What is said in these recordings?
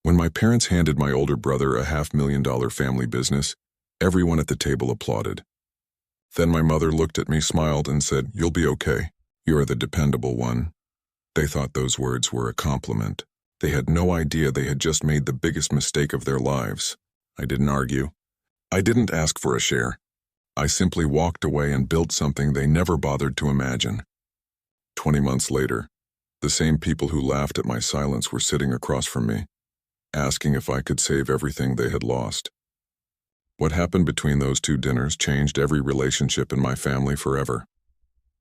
When my parents handed my older brother a $500,000 family business, everyone at the table applauded. Then my mother looked at me, smiled, and said, "You'll be okay. You're the dependable one." They thought those words were a compliment. They had no idea they had just made the biggest mistake of their lives. I didn't argue. I didn't ask for a share. I simply walked away and built something they never bothered to imagine. 20 months later, the same people who laughed at my silence were sitting across from me, asking if I could save everything they had lost. What happened between those two dinners changed every relationship in my family forever.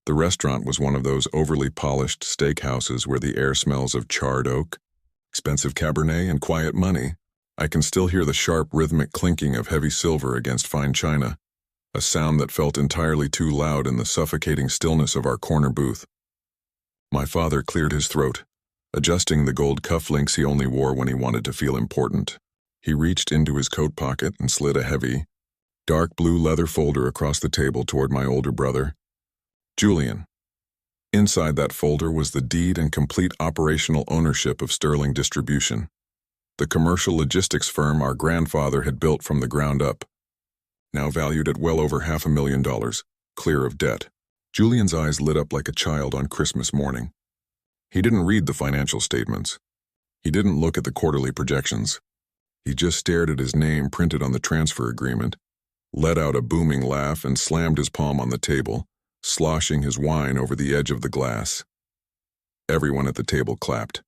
The restaurant was one of those overly polished steakhouses where the air smells of charred oak, expensive Cabernet, and quiet money. I can still hear the sharp, rhythmic clinking of heavy silver against fine china, a sound that felt entirely too loud in the suffocating stillness of our corner booth. My father cleared his throat, adjusting the gold cufflinks he only wore when he wanted to feel important. He reached into his coat pocket and slid a heavy, dark blue leather folder across the table toward my older brother, Julian. Inside that folder was the deed and complete operational ownership of Sterling Distribution, the commercial logistics firm our grandfather had built from the ground up, now valued at well over $500,000, clear of debt. Julian's eyes lit up like a child on Christmas morning. He didn't read the financial statements. He didn't look at the quarterly projections. He just stared at his name printed on the transfer agreement, let out a booming laugh, and slammed his palm on the table, sloshing his wine over the edge of the glass. Everyone at the table clapped.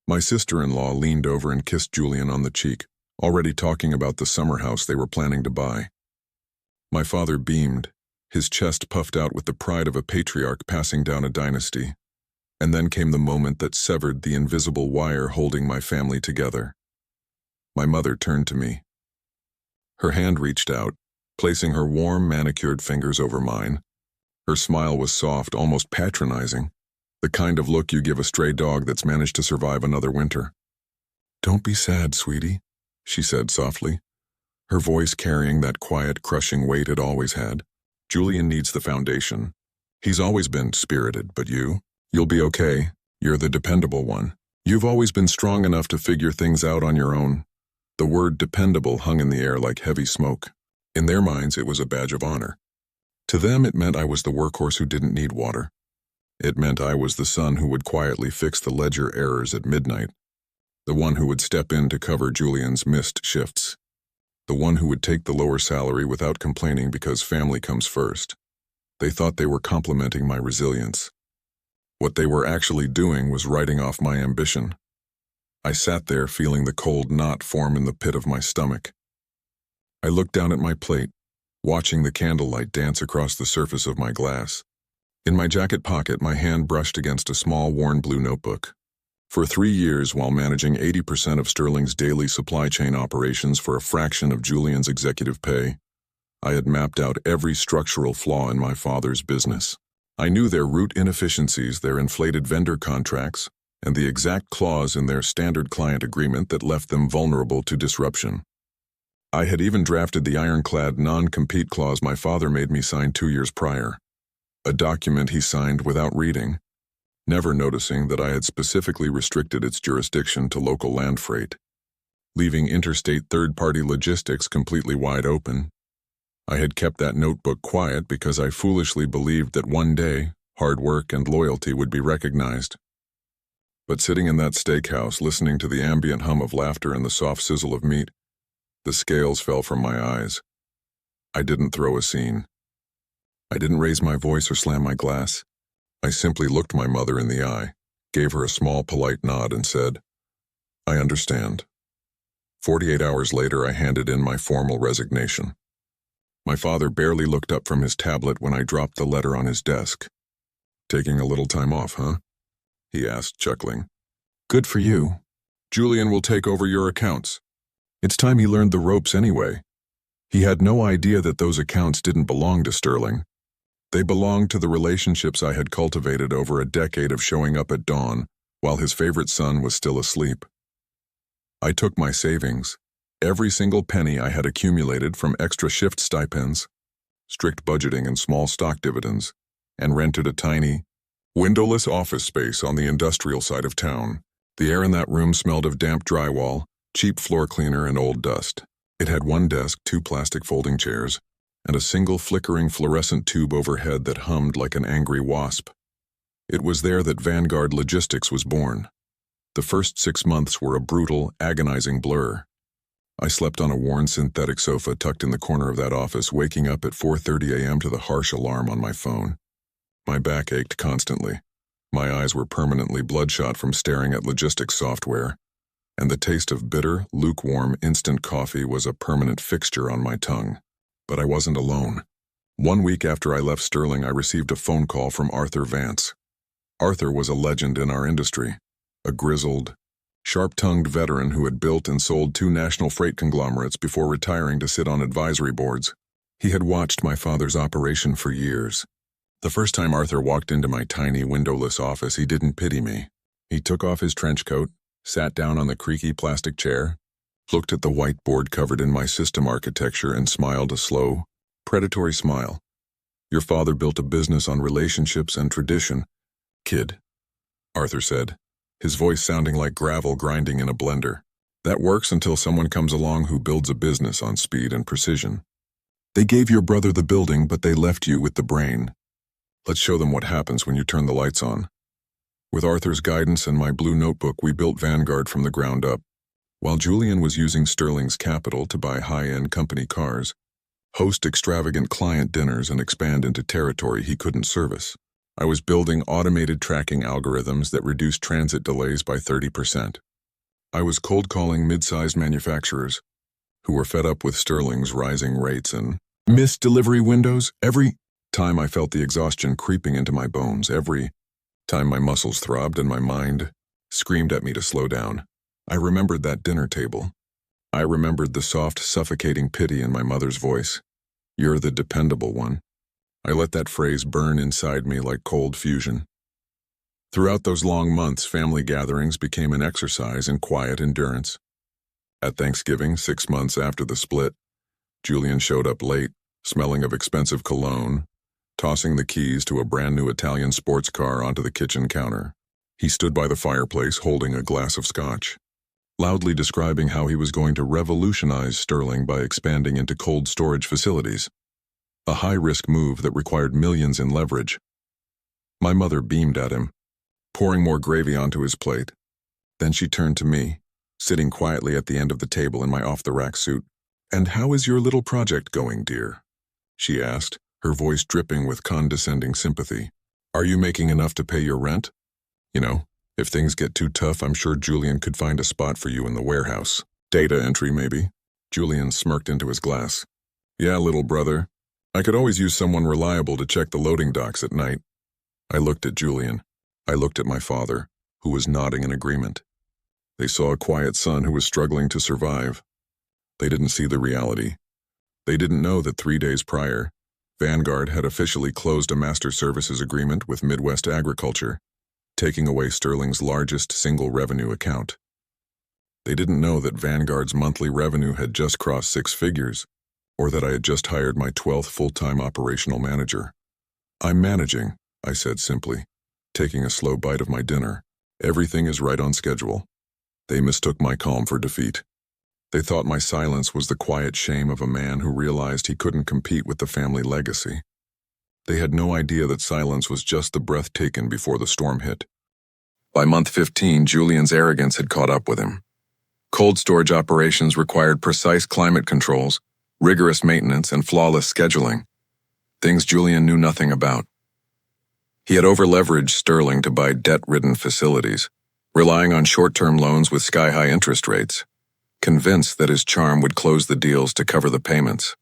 My sister-in-law leaned over and kissed Julian on the cheek, already talking about the summer house they were planning to buy. My father beamed, his chest puffed out with the pride of a patriarch passing down a dynasty. And then came the moment that severed the invisible wire holding my family together. My mother turned to me. Her hand reached out, placing her warm, manicured fingers over mine. Her smile was soft, almost patronizing, the kind of look you give a stray dog that's managed to survive another winter. "Don't be sad, sweetie," she said softly, her voice carrying that quiet, crushing weight it always had. "Julian needs the foundation. He's always been spirited, but you'll be okay. You're the dependable one. You've always been strong enough to figure things out on your own." The word dependable hung in the air like heavy smoke. In their minds, it was a badge of honor. To them, it meant I was the workhorse who didn't need water. It meant I was the son who would quietly fix the ledger errors at midnight, the one who would step in to cover Julian's missed shifts, the one who would take the lower salary without complaining because family comes first. They thought they were complimenting my resilience. What they were actually doing was writing off my ambition. I sat there feeling the cold knot form in the pit of my stomach. I looked down at my plate, watching the candlelight dance across the surface of my glass. In my jacket pocket, my hand brushed against a small, worn blue notebook. For 3 years, while managing 80% of Sterling's daily supply chain operations for a fraction of Julian's executive pay, I had mapped out every structural flaw in my father's business. I knew their root inefficiencies, their inflated vendor contracts, and the exact clause in their standard client agreement that left them vulnerable to disruption. I had even drafted the ironclad non-compete clause my father made me sign 2 years prior, a document he signed without reading, never noticing that I had specifically restricted its jurisdiction to local land freight, leaving interstate third-party logistics completely wide open. I had kept that notebook quiet because I foolishly believed that one day, hard work and loyalty would be recognized. But sitting in that steakhouse, listening to the ambient hum of laughter and the soft sizzle of meat, the scales fell from my eyes. I didn't throw a scene. I didn't raise my voice or slam my glass. I simply looked my mother in the eye, gave her a small, polite nod, and said, "I understand." 48 hours later, I handed in my formal resignation. My father barely looked up from his tablet when I dropped the letter on his desk. "Taking a little time off, huh?" he asked, chuckling. "Good for you. Julian will take over your accounts. It's time he learned the ropes anyway." He had no idea that those accounts didn't belong to Sterling. They belonged to the relationships I had cultivated over a decade of showing up at dawn while his favorite son was still asleep. I took my savings, every single penny I had accumulated from extra shift stipends, strict budgeting and small stock dividends, and rented a tiny, windowless office space on the industrial side of town. The air in that room smelled of damp drywall, cheap floor cleaner, and old dust. It had one desk, two plastic folding chairs, and a single flickering fluorescent tube overhead that hummed like an angry wasp. It was there that Vanguard Logistics was born. The first 6 months were a brutal, agonizing blur. I slept on a worn synthetic sofa tucked in the corner of that office, waking up at 4:30 a.m. to the harsh alarm on my phone. My back ached constantly. My eyes were permanently bloodshot from staring at logistics software, and the taste of bitter, lukewarm instant coffee was a permanent fixture on my tongue. But I wasn't alone. 1 week after I left Sterling, I received a phone call from Arthur Vance. Arthur was a legend in our industry, a grizzled, sharp-tongued veteran who had built and sold 2 national freight conglomerates before retiring to sit on advisory boards. He had watched my father's operation for years. The first time Arthur walked into my tiny, windowless office, he didn't pity me. He took off his trench coat, sat down on the creaky plastic chair, looked at the whiteboard covered in my system architecture, and smiled a slow, predatory smile. "Your father built a business on relationships and tradition, kid," Arthur said, his voice sounding like gravel grinding in a blender. "That works until someone comes along who builds a business on speed and precision. They gave your brother the building, but they left you with the brain. Let's show them what happens when you turn the lights on." With Arthur's guidance and my blue notebook, we built Vanguard from the ground up. While Julian was using Sterling's capital to buy high-end company cars, host extravagant client dinners, and expand into territory he couldn't service, I was building automated tracking algorithms that reduced transit delays by 30%. I was cold-calling mid-sized manufacturers who were fed up with Sterling's rising rates and missed delivery windows. Every time I felt the exhaustion creeping into my bones, every time my muscles throbbed and my mind screamed at me to slow down. I remembered that dinner table. I remembered the soft, suffocating pity in my mother's voice. "You're the dependable one." I let that phrase burn inside me like cold fusion. Throughout those long months, family gatherings became an exercise in quiet endurance. At Thanksgiving, 6 months after the split, Julian showed up late, smelling of expensive cologne, tossing the keys to a brand new Italian sports car onto the kitchen counter. He stood by the fireplace holding a glass of scotch, loudly describing how he was going to revolutionize Sterling by expanding into cold storage facilities, a high-risk move that required millions in leverage. My mother beamed at him, pouring more gravy onto his plate. Then she turned to me, sitting quietly at the end of the table in my off-the-rack suit. "And how is your little project going, dear?" she asked, her voice dripping with condescending sympathy. "Are you making enough to pay your rent? You know, if things get too tough, I'm sure Julian could find a spot for you in the warehouse. Data entry, maybe?" Julian smirked into his glass. "Yeah, little brother. I could always use someone reliable to check the loading docks at night." I looked at Julian. I looked at my father, who was nodding in agreement. They saw a quiet son who was struggling to survive. They didn't see the reality. They didn't know that 3 days prior, Vanguard had officially closed a master services agreement with Midwest Agriculture, taking away Sterling's largest single revenue account. They didn't know that Vanguard's monthly revenue had just crossed 6 figures, or that I had just hired my 12th full-time operational manager. "I'm managing," I said simply, taking a slow bite of my dinner. "Everything is right on schedule." They mistook my calm for defeat. They thought my silence was the quiet shame of a man who realized he couldn't compete with the family legacy. They had no idea that silence was just the breath taken before the storm hit. By month 15, Julian's arrogance had caught up with him. Cold storage operations required precise climate controls, rigorous maintenance, and flawless scheduling, things Julian knew nothing about. He had over-leveraged Sterling to buy debt-ridden facilities, relying on short-term loans with sky-high interest rates, convinced that his charm would close the deals to cover the payments.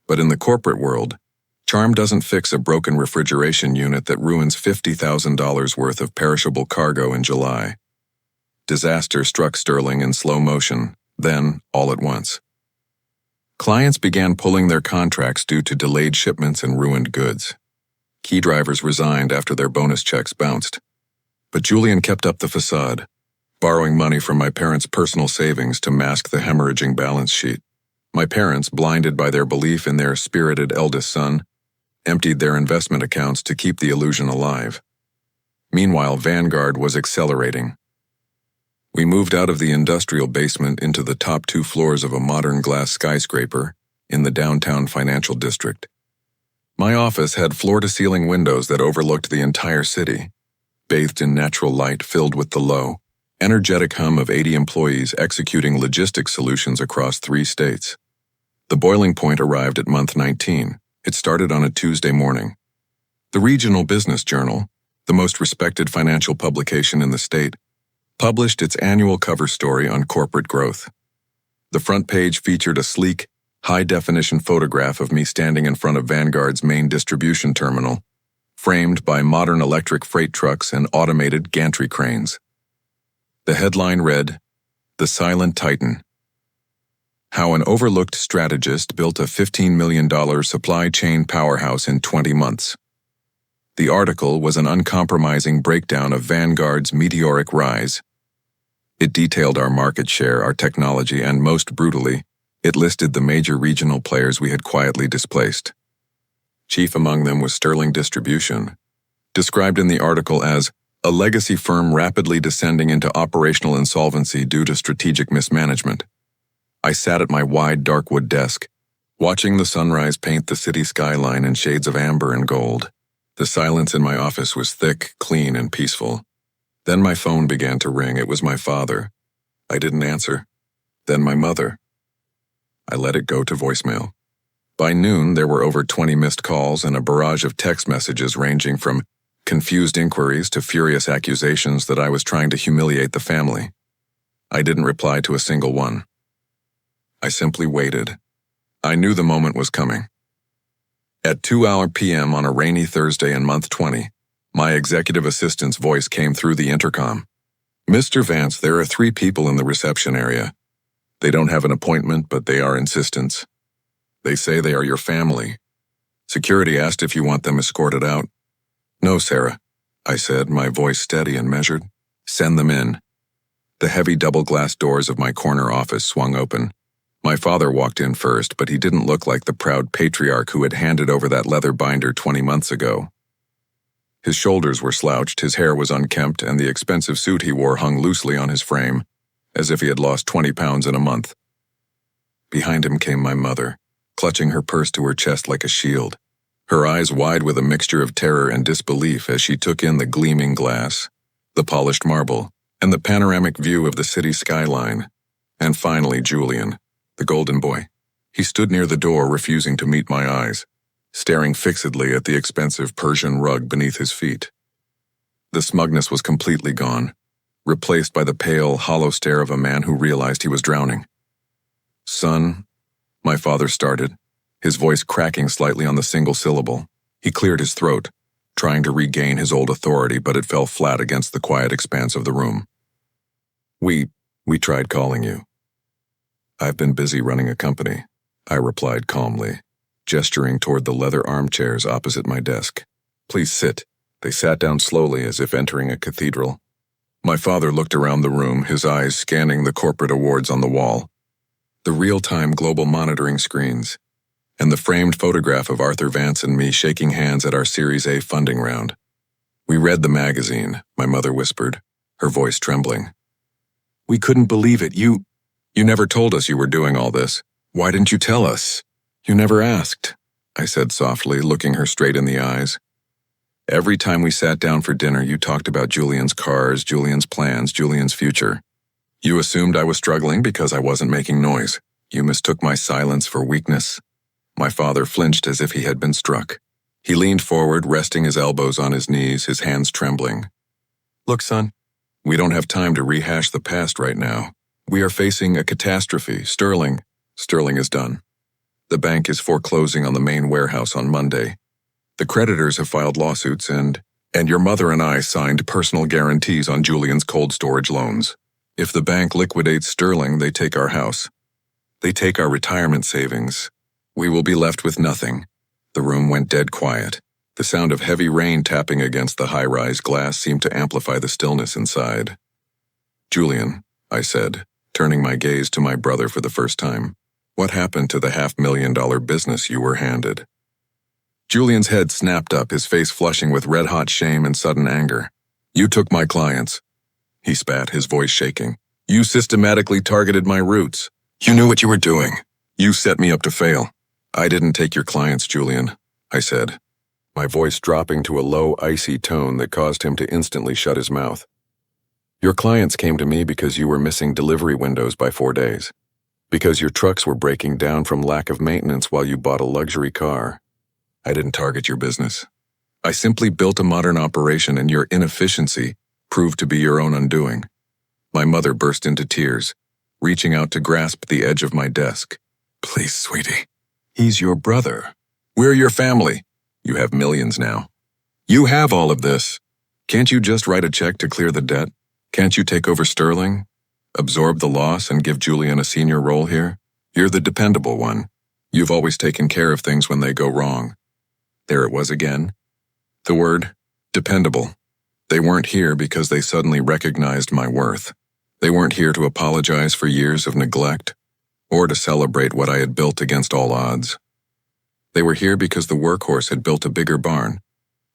But in the corporate world, charm doesn't fix a broken refrigeration unit that ruins $50,000 worth of perishable cargo in July. Disaster struck Sterling in slow motion, then all at once. Clients began pulling their contracts due to delayed shipments and ruined goods. Key drivers resigned after their bonus checks bounced. But Julian kept up the facade, borrowing money from my parents' personal savings to mask the hemorrhaging balance sheet. My parents, blinded by their belief in their spirited eldest son, emptied their investment accounts to keep the illusion alive. Meanwhile, Vanguard was accelerating. We moved out of the industrial basement into the top 2 floors of a modern glass skyscraper in the downtown financial district. My office had floor-to-ceiling windows that overlooked the entire city, bathed in natural light filled with the low, energetic hum of 80 employees executing logistics solutions across 3 states. The boiling point arrived at month 19. It started on a Tuesday morning. The Regional Business Journal, the most respected financial publication in the state, published its annual cover story on corporate growth. The front page featured a sleek, high-definition photograph of me standing in front of Vanguard's main distribution terminal, framed by modern electric freight trucks and automated gantry cranes. The headline read, "The Silent Titan: How an Overlooked Strategist Built a $15 million Supply Chain Powerhouse in 20 Months." The article was an uncompromising breakdown of Vanguard's meteoric rise. It detailed our market share, our technology, and most brutally, it listed the major regional players we had quietly displaced. Chief among them was Sterling Distribution, described in the article as a legacy firm rapidly descending into operational insolvency due to strategic mismanagement. I sat at my wide dark wood desk, watching the sunrise paint the city skyline in shades of amber and gold. The silence in my office was thick, clean, and peaceful. Then my phone began to ring. It was my father. I didn't answer. Then my mother. I let it go to voicemail. By noon, there were over 20 missed calls and a barrage of text messages ranging from confused inquiries to furious accusations that I was trying to humiliate the family. I didn't reply to a single one. I simply waited. I knew the moment was coming. At 2 p.m. on a rainy Thursday in month 20, my executive assistant's voice came through the intercom. "Mr. Vance, there are 3 people in the reception area. They don't have an appointment, but they are insistent. They say they are your family. Security asked if you want them escorted out." "No, Sarah," I said, my voice steady and measured. "Send them in." The heavy double-glass doors of my corner office swung open. My father walked in first, but he didn't look like the proud patriarch who had handed over that leather binder 20 months ago. His shoulders were slouched, his hair was unkempt, and the expensive suit he wore hung loosely on his frame, as if he had lost 20 pounds in a month. Behind him came my mother, clutching her purse to her chest like a shield, her eyes wide with a mixture of terror and disbelief as she took in the gleaming glass, the polished marble, and the panoramic view of the city skyline. And finally, Julian, the golden boy. He stood near the door, refusing to meet my eyes, staring fixedly at the expensive Persian rug beneath his feet. The smugness was completely gone, replaced by the pale, hollow stare of a man who realized he was drowning. "Son," my father started, his voice cracking slightly on the single syllable. He cleared his throat, trying to regain his old authority, but it fell flat against the quiet expanse of the room. We tried calling you." "I've been busy running a company," I replied calmly, gesturing toward the leather armchairs opposite my desk. "Please sit." They sat down slowly as if entering a cathedral. My father looked around the room, his eyes scanning the corporate awards on the wall, the real-time global monitoring screens, and the framed photograph of Arthur Vance and me shaking hands at our Series A funding round. "We read the magazine," my mother whispered, her voice trembling. "We couldn't believe it. You never told us you were doing all this. Why didn't you tell us? You never asked," I said softly, looking her straight in the eyes. "Every time we sat down for dinner, you talked about Julian's cars, Julian's plans, Julian's future. You assumed I was struggling because I wasn't making noise. You mistook my silence for weakness." My father flinched as if he had been struck. He leaned forward, resting his elbows on his knees, his hands trembling. "Look, son, we don't have time to rehash the past right now. We are facing a catastrophe. Sterling is done. The bank is foreclosing on the main warehouse on Monday. The creditors have filed lawsuits and your mother and I signed personal guarantees on Julian's cold storage loans. If the bank liquidates Sterling, they take our house. They take our retirement savings. We will be left with nothing." The room went dead quiet. The sound of heavy rain tapping against the high-rise glass seemed to amplify the stillness inside. "Julian," I said, turning my gaze to my brother for the first time, "what happened to the $500,000 business you were handed?" Julian's head snapped up, his face flushing with red-hot shame and sudden anger. "You took my clients," he spat, his voice shaking. You systematically targeted my roots. You knew what you were doing. You set me up to fail. I didn't take your clients, Julian, I said, my voice dropping to a low, icy tone that caused him to instantly shut his mouth. Your clients came to me because you were missing delivery windows by 4 days. Because your trucks were breaking down from lack of maintenance while you bought a luxury car. I didn't target your business. I simply built a modern operation, and your inefficiency proved to be your own undoing. My mother burst into tears, reaching out to grasp the edge of my desk. Please, sweetie. He's your brother. We're your family. You have millions now. You have all of this. Can't you just write a check to clear the debt? Can't you take over Sterling? Absorb the loss and give Julian a senior role here? You're the dependable one. You've always taken care of things when they go wrong. There it was again. The word, dependable. They weren't here because they suddenly recognized my worth. They weren't here to apologize for years of neglect, or to celebrate what I had built against all odds. They were here because the workhorse had built a bigger barn,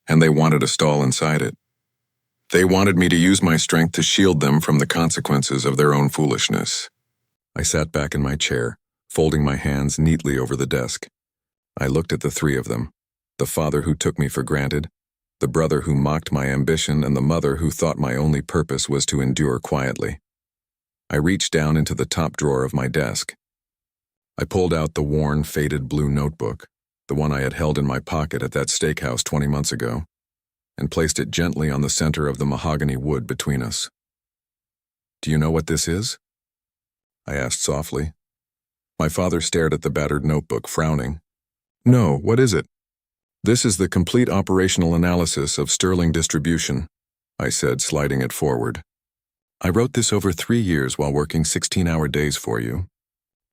and they wanted a stall inside it. They wanted me to use my strength to shield them from the consequences of their own foolishness. I sat back in my chair, folding my hands neatly over the desk. I looked at the three of them, the father who took me for granted, the brother who mocked my ambition, and the mother who thought my only purpose was to endure quietly. I reached down into the top drawer of my desk. I pulled out the worn, faded blue notebook, the one I had held in my pocket at that steakhouse 20 months ago, and placed it gently on the center of the mahogany wood between us. Do you know what this is? I asked softly. My father stared at the battered notebook, frowning. No, what is it? This is the complete operational analysis of Sterling Distribution, I said, sliding it forward. I wrote this over 3 years while working 16-hour days for you.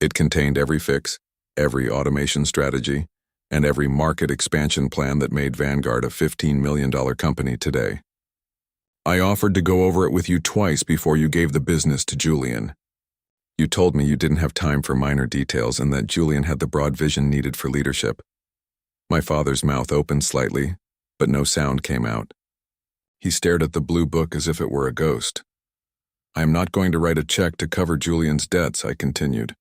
It contained every fix, every automation strategy, and every market expansion plan that made Vanguard a $15 million company today. I offered to go over it with you twice before you gave the business to Julian. You told me you didn't have time for minor details and that Julian had the broad vision needed for leadership. My father's mouth opened slightly, but no sound came out. He stared at the blue book as if it were a ghost. I am not going to write a check to cover Julian's debts, I continued,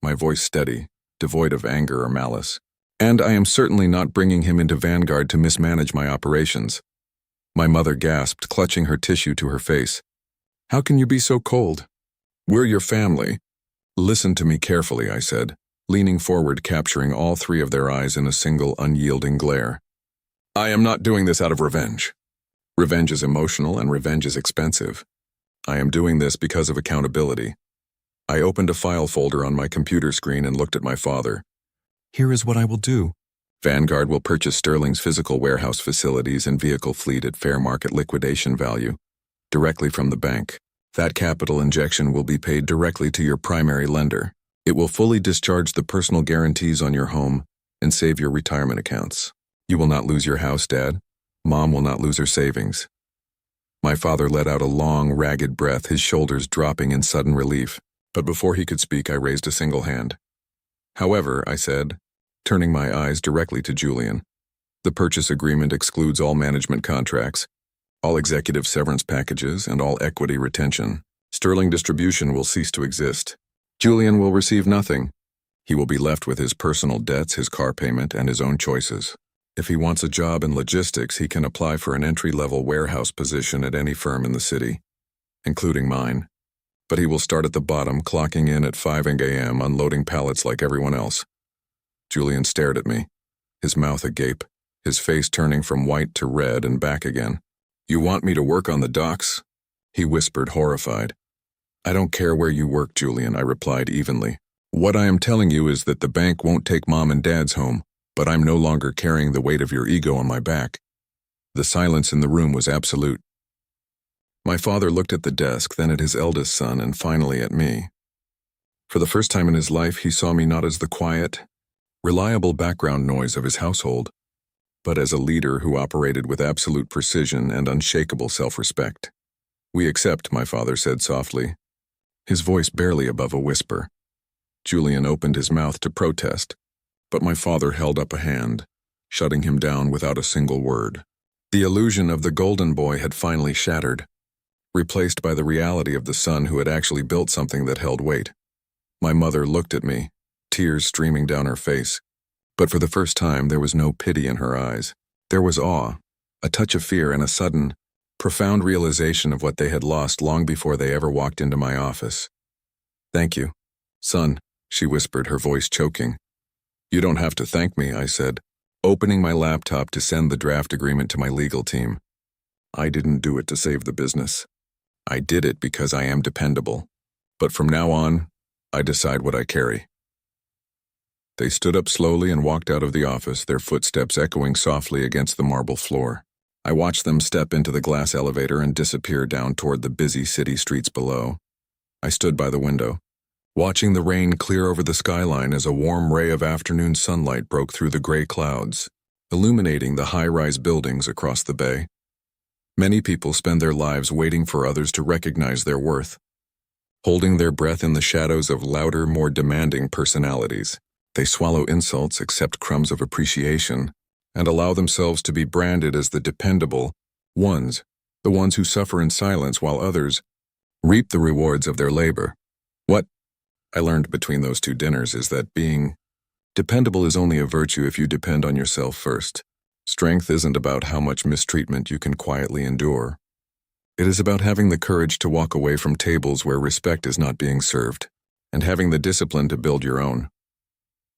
my voice steady, devoid of anger or malice. And I am certainly not bringing him into Vanguard to mismanage my operations. My mother gasped, clutching her tissue to her face. How can you be so cold? We're your family. Listen to me carefully, I said, leaning forward, capturing all three of their eyes in a single unyielding glare. I am not doing this out of revenge. Revenge is emotional and revenge is expensive. I am doing this because of accountability. I opened a file folder on my computer screen and looked at my father. Here is what I will do. Vanguard will purchase Sterling's physical warehouse facilities and vehicle fleet at fair market liquidation value, directly from the bank. That capital injection will be paid directly to your primary lender. It will fully discharge the personal guarantees on your home and save your retirement accounts. You will not lose your house, Dad. Mom will not lose her savings. My father let out a long, ragged breath, his shoulders dropping in sudden relief. But before he could speak, I raised a single hand. However, I said, turning my eyes directly to Julian, the purchase agreement excludes all management contracts, all executive severance packages, and all equity retention. Sterling Distribution will cease to exist. Julian will receive nothing. He will be left with his personal debts, his car payment, and his own choices. If he wants a job in logistics, he can apply for an entry-level warehouse position at any firm in the city, including mine. But he will start at the bottom, clocking in at 5 a.m., unloading pallets like everyone else. Julian stared at me, his mouth agape, his face turning from white to red and back again. You want me to work on the docks? He whispered, horrified. I don't care where you work, Julian, I replied evenly. What I am telling you is that the bank won't take Mom and Dad's home, but I'm no longer carrying the weight of your ego on my back. The silence in the room was absolute. My father looked at the desk, then at his eldest son, and finally at me. For the first time in his life, he saw me not as the quiet, reliable background noise of his household, but as a leader who operated with absolute precision and unshakable self-respect. We accept, my father said softly, his voice barely above a whisper. Julian opened his mouth to protest, but my father held up a hand, shutting him down without a single word. The illusion of the golden boy had finally shattered. replaced by the reality of the son who had actually built something that held weight. My mother looked at me, tears streaming down her face. But for the first time, there was no pity in her eyes. There was awe, a touch of fear, and a sudden, profound realization of what they had lost long before they ever walked into my office. "Thank you, son," she whispered, her voice choking. "You don't have to thank me," I said, opening my laptop to send the draft agreement to my legal team. "I didn't do it to save the business. I did it because I am dependable. But from now on, I decide what I carry." They stood up slowly and walked out of the office, their footsteps echoing softly against the marble floor. I watched them step into the glass elevator and disappear down toward the busy city streets below. I stood by the window, watching the rain clear over the skyline as a warm ray of afternoon sunlight broke through the gray clouds, illuminating the high-rise buildings across the bay. Many people spend their lives waiting for others to recognize their worth, holding their breath in the shadows of louder, more demanding personalities. They swallow insults, accept crumbs of appreciation, and allow themselves to be branded as the dependable ones, the ones who suffer in silence while others reap the rewards of their labor. What I learned between those two dinners is that being dependable is only a virtue if you depend on yourself first. Strength isn't about how much mistreatment you can quietly endure. It is about having the courage to walk away from tables where respect is not being served, and having the discipline to build your own.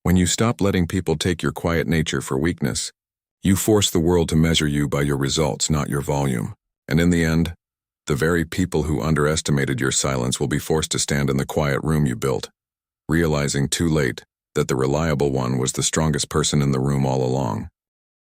When you stop letting people take your quiet nature for weakness, you force the world to measure you by your results, not your volume. And in the end, the very people who underestimated your silence will be forced to stand in the quiet room you built, realizing too late that the reliable one was the strongest person in the room all along.